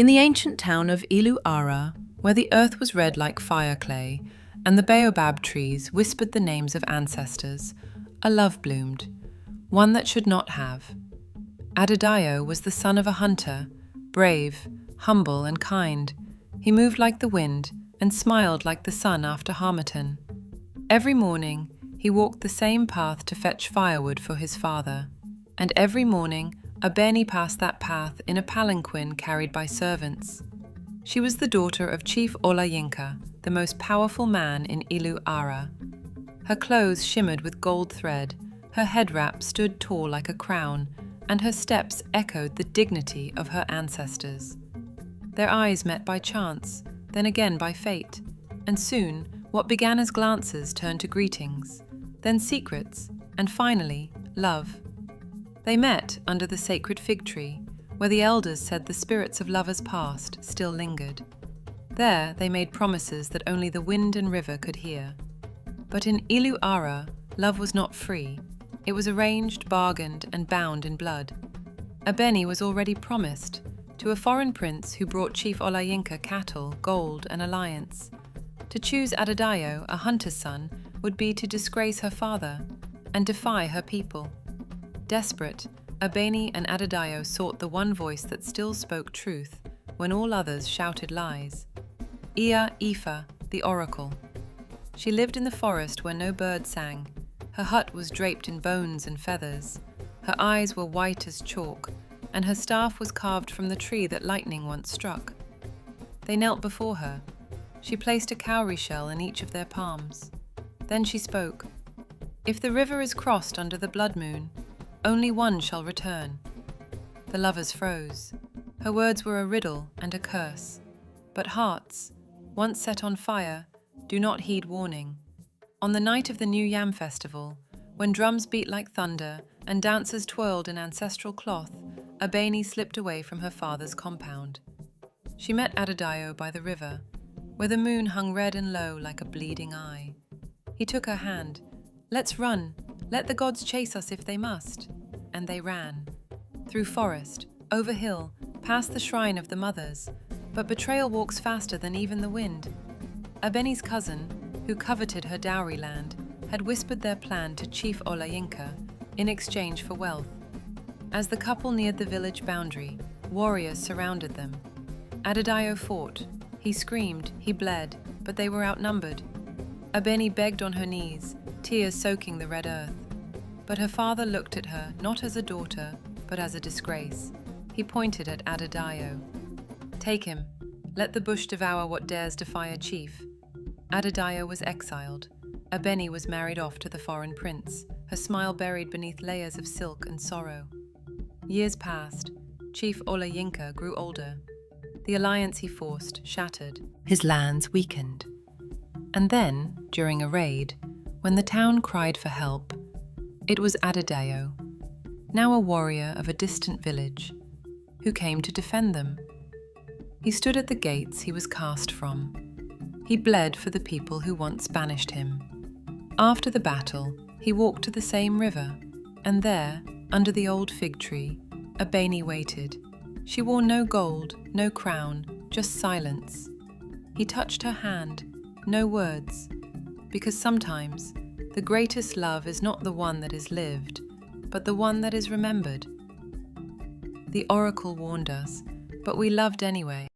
In the ancient town of Ilu-Ara, where the earth was red like fire clay, and the baobab trees whispered the names of ancestors, a love bloomed, one that should not have. Adadayo was the son of a hunter, brave, humble and kind. He moved like the wind and smiled like the sun after Harmattan. Every morning, he walked the same path to fetch firewood for his father, and every morning Abeni passed that path in a palanquin carried by servants. She was the daughter of Chief Olayinka, the most powerful man in Ilu-Ara. Her clothes shimmered with gold thread, her head wrap stood tall like a crown, and her steps echoed the dignity of her ancestors. Their eyes met by chance, then again by fate, and soon what began as glances turned to greetings, then secrets, and finally, love. They met under the sacred fig tree, where the elders said the spirits of lovers past still lingered. There they made promises that only the wind and river could hear. But in Ilu-Ara, love was not free. It was arranged, bargained, and bound in blood. Abeni was already promised to a foreign prince who brought Chief Olayinka cattle, gold, and alliance. To choose Adadayo, a hunter's son, would be to disgrace her father and defy her people. Desperate, Abeni and Adadayo sought the one voice that still spoke truth when all others shouted lies. Iya Ifa, the oracle. She lived in the forest where no bird sang. Her hut was draped in bones and feathers. Her eyes were white as chalk, and her staff was carved from the tree that lightning once struck. They knelt before her. She placed a cowrie shell in each of their palms. Then she spoke. "If the river is crossed under the blood moon, only one shall return." The lovers froze. Her words were a riddle and a curse. But hearts, once set on fire, do not heed warning. On the night of the New Yam Festival, when drums beat like thunder and dancers twirled in ancestral cloth, Abeni slipped away from her father's compound. She met Adadayo by the river, where the moon hung red and low like a bleeding eye. He took her hand. "Let's run. Let the gods chase us if they must." And they ran. Through forest, over hill, past the shrine of the mothers. But betrayal walks faster than even the wind. Abeni's cousin, who coveted her dowry land, had whispered their plan to Chief Olayinka in exchange for wealth. As the couple neared the village boundary, warriors surrounded them. Adadayo fought. He screamed, he bled, but they were outnumbered. Abeni begged on her knees, tears soaking the red earth. But her father looked at her not as a daughter, but as a disgrace. He pointed at Adadayo. "Take him. Let the bush devour what dares defy a chief." Adadayo was exiled. Abeni was married off to the foreign prince, her smile buried beneath layers of silk and sorrow. Years passed. Chief Olayinka grew older. The alliance he forced shattered. His lands weakened. And then, during a raid, when the town cried for help, it was Adadayo, now a warrior of a distant village, who came to defend them. He stood at the gates he was cast from. He bled for the people who once banished him. After the battle, he walked to the same river, and there, under the old fig tree, Abeni waited. She wore no gold, no crown, just silence. He touched her hand, no words, because sometimes the greatest love is not the one that is lived, but the one that is remembered. The oracle warned us, but we loved anyway.